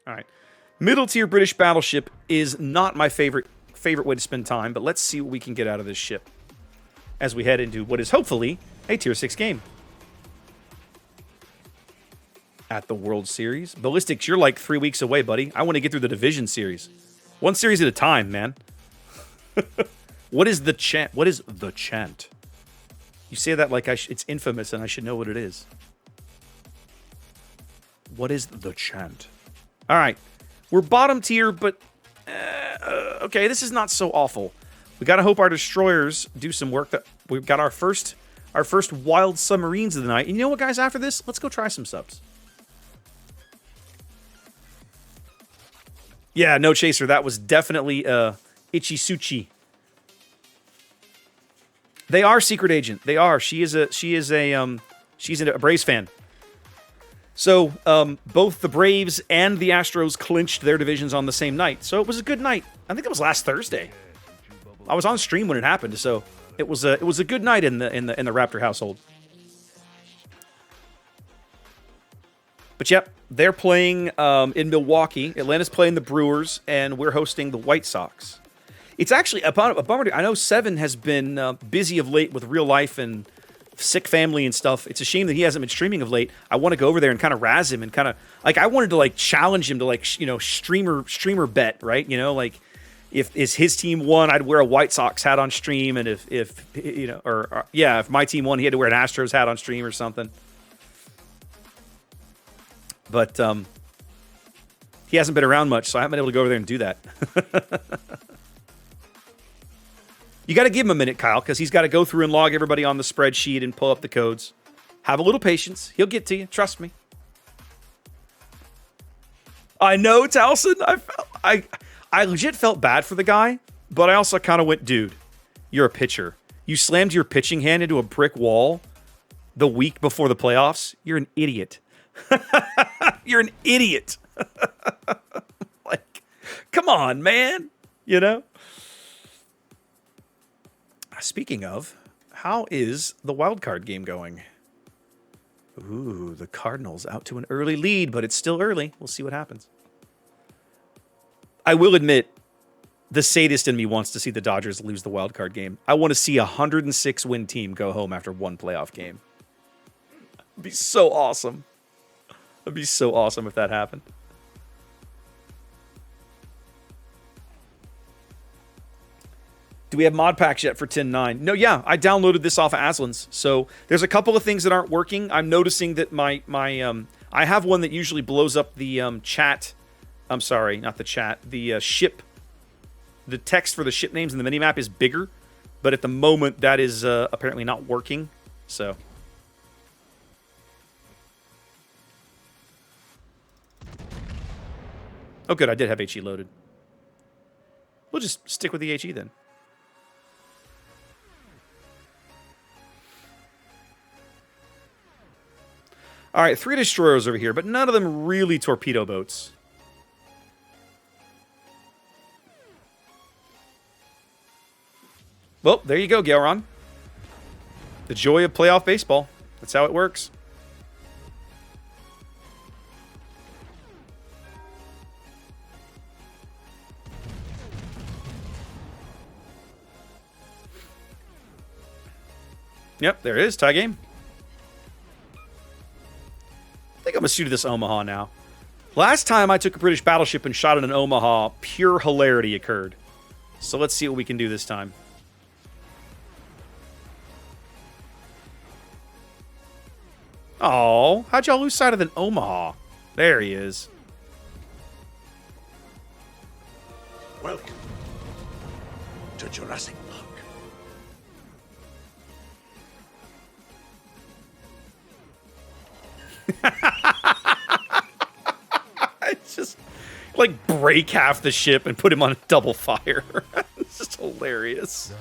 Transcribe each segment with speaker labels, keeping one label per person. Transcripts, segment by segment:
Speaker 1: All right. Middle tier British battleship is not my favorite way to spend time, but let's see what we can get out of this ship as we head into what is hopefully a tier 6 game. At the World Series. Ballistics, you're like 3 weeks away, buddy. I want to get through the Division Series. One series at a time, man. What is the chant? What is the chant? You say that like it's infamous and I should know what it is. What is the chant? All right. We're bottom tier, but... okay, this is not so awful. We got to hope our destroyers do some work. That we've got our first wild submarines of the night. And you know what, guys? After this, let's go try some subs. Yeah, no chaser. That was definitely Ichi Suchi. They are secret agent. They are. She's a Braves fan. So both the Braves and the Astros clinched their divisions on the same night. So it was a good night. I think it was last Thursday. I was on stream when it happened. So it was a good night in the Raptor household. But yep, they're playing in Milwaukee. Atlanta's playing the Brewers, and we're hosting the White Sox. It's actually a bummer. I know Seven has been busy of late with real life and sick family and stuff. It's a shame that he hasn't been streaming of late. I want to go over there and kind of razz him and kind of like I wanted to like challenge him to like streamer bet, right? You know, like if his team won, I'd wear a White Sox hat on stream, and if you know if my team won, he had to wear an Astros hat on stream or something. But he hasn't been around much, so I haven't been able to go over there and do that. You got to give him a minute, Kyle, because he's got to go through and log everybody on the spreadsheet and pull up the codes. Have a little patience. He'll get to you. Trust me. I know, Towson. I legit felt bad for the guy, but I also kind of went, dude, you're a pitcher. You slammed your pitching hand into a brick wall the week before the playoffs. You're an idiot. You're an idiot. Like, come on, man. You know? Speaking of, how is the wildcard game going? Ooh, the Cardinals out to an early lead, but it's still early. We'll see what happens. I will admit, the sadist in me wants to see the Dodgers lose the wildcard game. I want to see a 106-win team go home after one playoff game. It'd be so awesome. It'd be so awesome if that happened. Do we have mod packs yet for 10.9? No, yeah, I downloaded this off of Aslan's. So there's a couple of things that aren't working. I'm noticing that my I have one that usually blows up the chat. I'm sorry, not the chat. The ship. The text for the ship names in the minimap is bigger, but at the moment that is apparently not working. So. Oh, good. I did have HE loaded. We'll just stick with the HE then. All right, 3 destroyers over here, but none of them really torpedo boats. Well, there you go, Galeron. The joy of playoff baseball. That's how it works. Yep, there it is. Tie game. I think I'm going to shoot this Omaha now. Last time I took a British battleship and shot at an Omaha, pure hilarity occurred. So let's see what we can do this time. Oh, how'd y'all lose sight of an Omaha? There he is.
Speaker 2: Welcome to Jurassic Park.
Speaker 1: It's just like break half the ship and put him on a double fire. It's just hilarious.
Speaker 3: Now,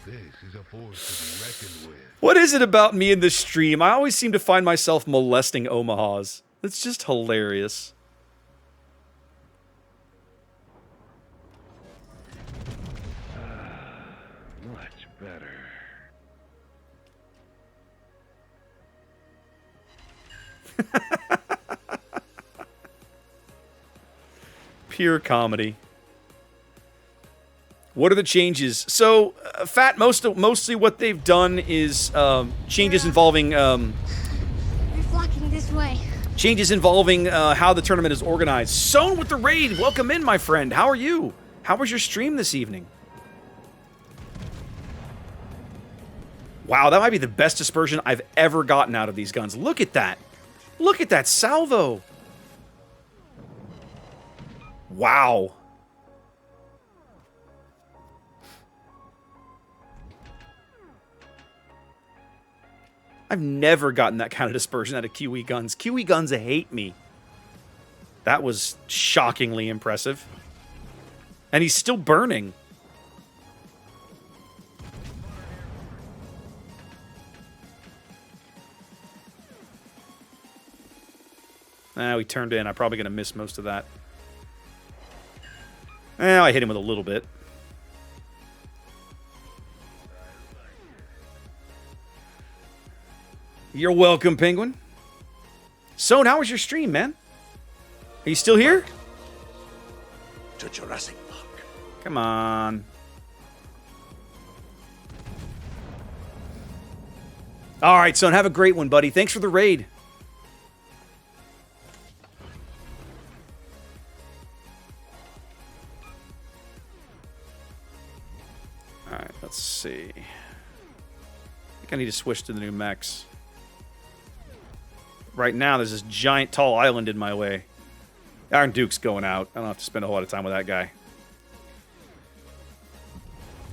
Speaker 3: this is a force to be reckoned with.
Speaker 1: What is it about me in this stream? I always seem to find myself molesting Omahas. It's just hilarious.
Speaker 3: Much better.
Speaker 1: Pure comedy. What are the changes? So, Fat, mostly what they've done is changes involving
Speaker 4: We're flocking this way.
Speaker 1: changes involving how the tournament is organized. Sown with the raid, welcome in, my friend. How are you? How was your stream this evening? Wow, that might be the best dispersion I've ever gotten out of these guns. Look at that. Look at that salvo. Wow. I've never gotten that kind of dispersion out of QE guns. QE guns hate me. That was shockingly impressive. And he's still burning. We turned in. I'm probably going to miss most of that. I hit him with a little bit. You're welcome, Penguin. Sohn, how was your stream, man? Are you still here?
Speaker 2: To Jurassic Park.
Speaker 1: Come on. All right, Sohn, have a great one, buddy. Thanks for the raid. All right, let's see. I think I need to switch to the new mechs. Right now, there's this giant, tall island in my way. Iron Duke's going out. I don't have to spend a whole lot of time with that guy.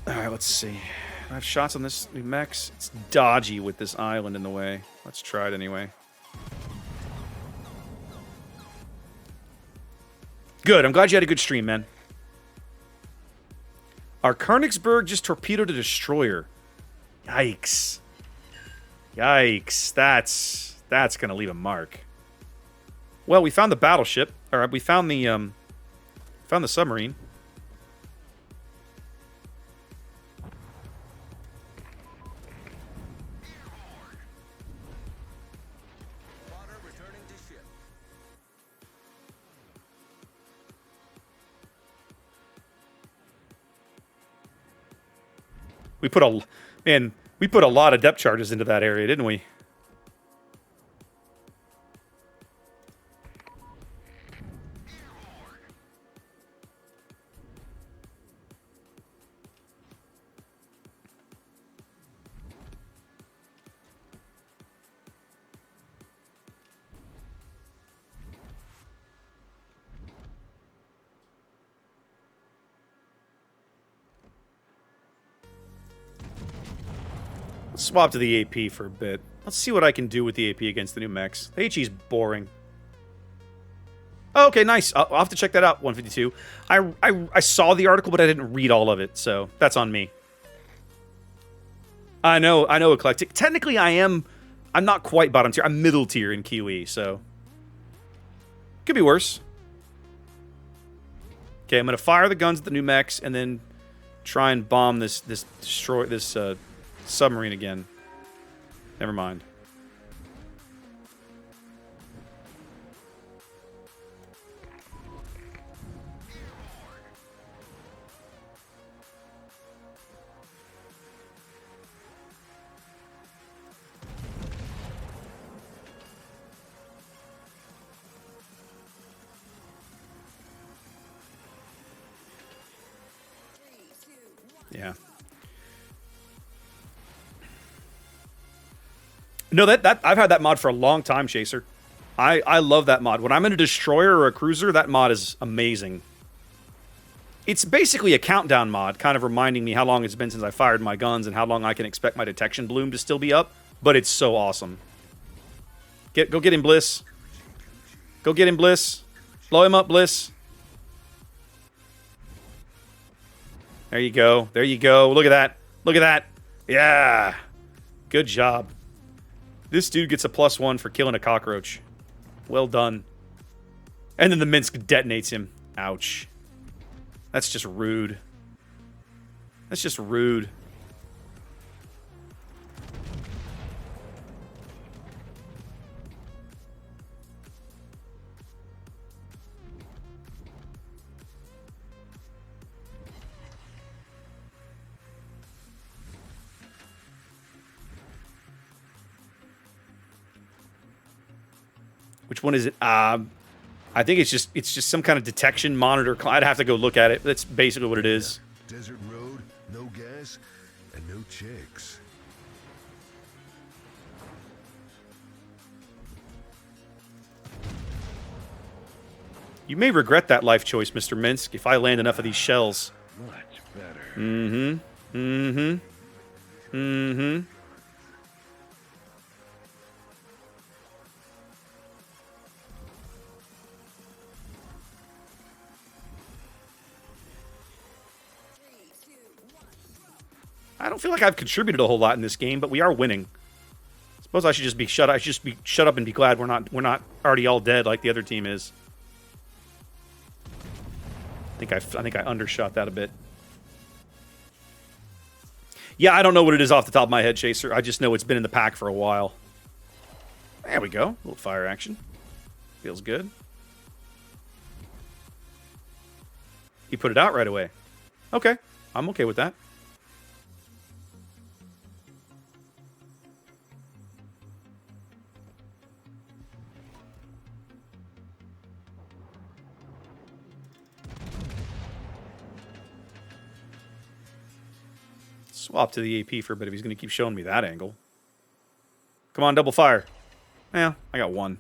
Speaker 1: Alright, let's see. I have shots on this new mechs. It's dodgy with this island in the way. Let's try it anyway. Good. I'm glad you had a good stream, man. Our Königsberg just torpedoed a destroyer. Yikes. Yikes. That's going to leave a mark. Well, we found the battleship. Or we found the submarine. We put a lot of depth charges into that area, didn't we? Let's swap to the AP for a bit. Let's see what I can do with the AP against the new mechs. The HE's boring. Oh, okay, nice. I'll have to check that out, 152. I saw the article, but I didn't read all of it, so that's on me. I know, Eclectic. Technically, I'm not quite bottom tier. I'm middle tier in QE, so... Could be worse. Okay, I'm going to fire the guns at the new mechs, and then try and bomb this submarine again. Never mind. Yeah. No, that I've had that mod for a long time, Chaser. I love that mod. When I'm in a destroyer or a cruiser, that mod is amazing. It's basically a countdown mod, kind of reminding me how long it's been since I fired my guns and how long I can expect my detection bloom to still be up. But it's so awesome. Go get him, Bliss. Go get him, Bliss. Blow him up, Bliss. There you go. There you go. Look at that. Look at that. Yeah. Good job. This dude gets a +1 for killing a cockroach. Well done. And then the Minsk detonates him. Ouch. That's just rude. That's just rude. Which one is it? I think it's just some kind of detection monitor. I'd have to go look at it. That's basically what it is.
Speaker 3: Desert road, no gas, and no chicks.
Speaker 1: You may regret that life choice, Mr. Minsk, if I land enough of these shells.
Speaker 3: Much better.
Speaker 1: Mm-hmm. Mm-hmm. Mm-hmm. I don't feel like I've contributed a whole lot in this game, but we are winning. Suppose I should just be shut up. I should just be shut up and be glad we're not already all dead like the other team is. I think I undershot that a bit. Yeah, I don't know what it is off the top of my head, Chaser. I just know it's been in the pack for a while. There we go. A little fire action. Feels good. He put it out right away. Okay. I'm okay with that. Swap to the AP for a bit if he's going to keep showing me that angle. Come on, double fire. Yeah, I got one.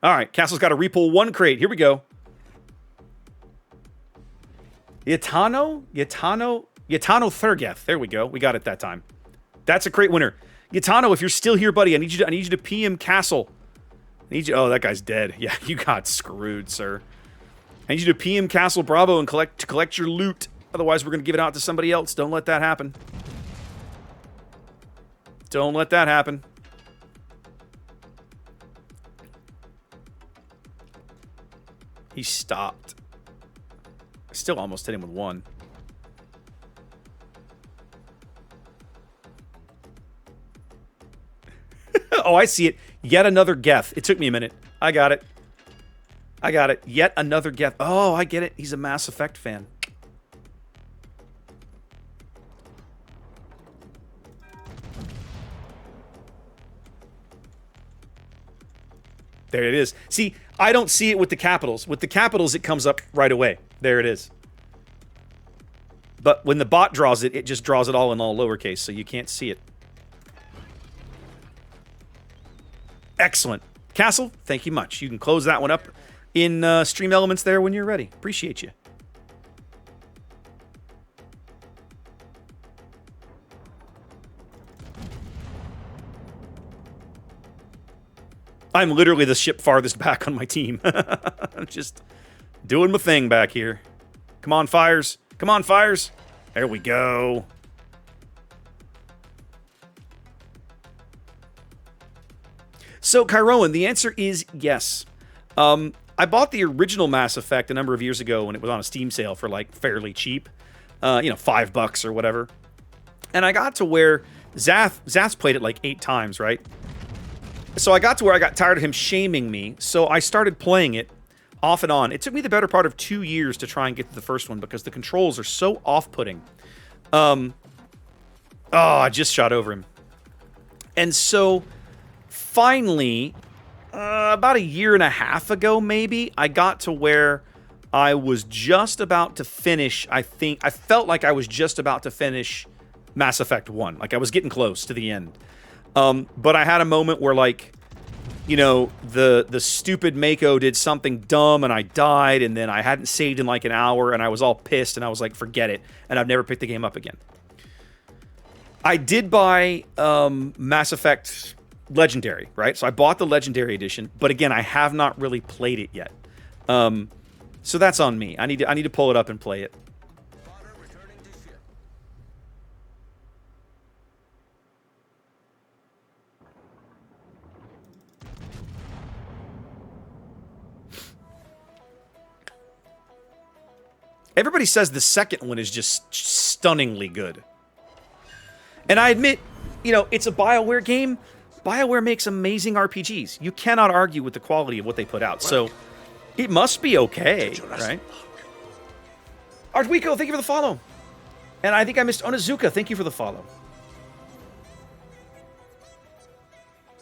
Speaker 1: All right, Castle's got to repull one crate. Here we go. Yatano Thurgeth. There we go. We got it that time. That's a crate winner. Yatano, if you're still here, buddy, I need you to PM Castle. I need you. Oh, that guy's dead. Yeah, you got screwed, sir. I need you to PM Castle Bravo and collect your loot. Otherwise, we're going to give it out to somebody else. Don't let that happen. Don't let that happen. He stopped. I still almost hit him with one. Oh, I see it. Yet another Geth. It took me a minute. I got it. I got it. Yet another Geth. Oh, I get it. He's a Mass Effect fan. There it is. See, I don't see it with the capitals. With the capitals, it comes up right away. There it is. But when the bot draws it, it just draws it all in all lowercase, so you can't see it. Excellent. Castle, thank you much. You can close that one up in Stream Elements there when you're ready. Appreciate you. I'm literally the ship farthest back on my team. I'm just doing my thing back here. Come on, fires. Come on, fires. There we go. So, Kyroan, the answer is yes. I bought the original Mass Effect a number of years ago when it was on a Steam sale for, like, fairly cheap. You know, $5 or whatever. And I got to where Zath's played it like 8 times, right? So I got to where I got tired of him shaming me, so I started playing it off and on. It took me the better part of 2 years to try and get to the first one because the controls are so off-putting. Oh, I just shot over him. And so, finally, about a year and a half ago, maybe, I got to where I was just about to finish, I felt like I was just about to finish Mass Effect 1. Like, I was getting close to the end. But I had a moment where, like, you know, the stupid Mako did something dumb and I died, and then I hadn't saved in like an hour and I was all pissed and I was like, forget it. And I've never picked the game up again. I did buy Mass Effect Legendary, right? So I bought the Legendary Edition, but again, I have not really played it yet. So that's on me. I need to pull it up and play it. Everybody says the second one is just stunningly good. And I admit, you know, it's a BioWare game. BioWare makes amazing RPGs. You cannot argue with the quality of what they put out. So it must be okay, right? Artwiko, thank you for the follow. And I think I missed Onazuka. Thank you for the follow.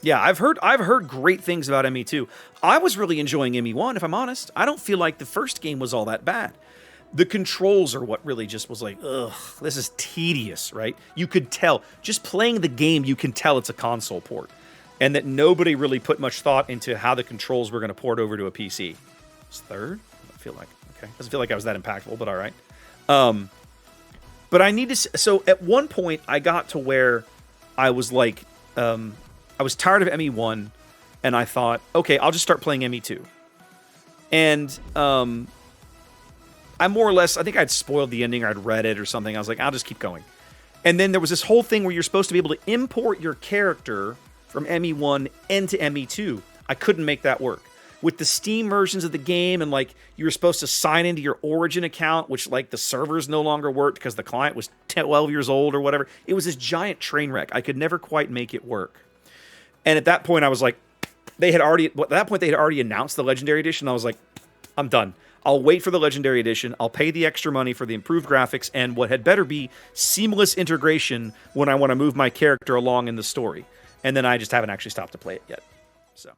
Speaker 1: Yeah, I've heard great things about ME2. I was really enjoying ME1, if I'm honest. I don't feel like the first game was all that bad. The controls are what really just was like, ugh, this is tedious, right? You could tell, just playing the game, you can tell it's a console port. And that nobody really put much thought into how the controls were going to port over to a PC. It's third? I feel like, okay. Doesn't feel like I was that impactful, but all right. But I need to, so at one point I got to where I was like, I was tired of ME1, and I thought, okay, I'll just start playing ME2. And I more or less, I think I'd spoiled the ending, or I'd read it or something. I was like, I'll just keep going. And then there was this whole thing where you're supposed to be able to import your character from ME1 into ME2. I couldn't make that work. With the Steam versions of the game, and like you were supposed to sign into your Origin account, which like the servers no longer worked because the client was 12 years old or whatever. It was this giant train wreck. I could never quite make it work. And at that point, I was like, they had already announced the Legendary Edition. I was like, I'm done. I'll wait for the Legendary Edition. I'll pay the extra money for the improved graphics and what had better be seamless integration when I want to move my character along in the story. And then I just haven't actually stopped to play it yet. So.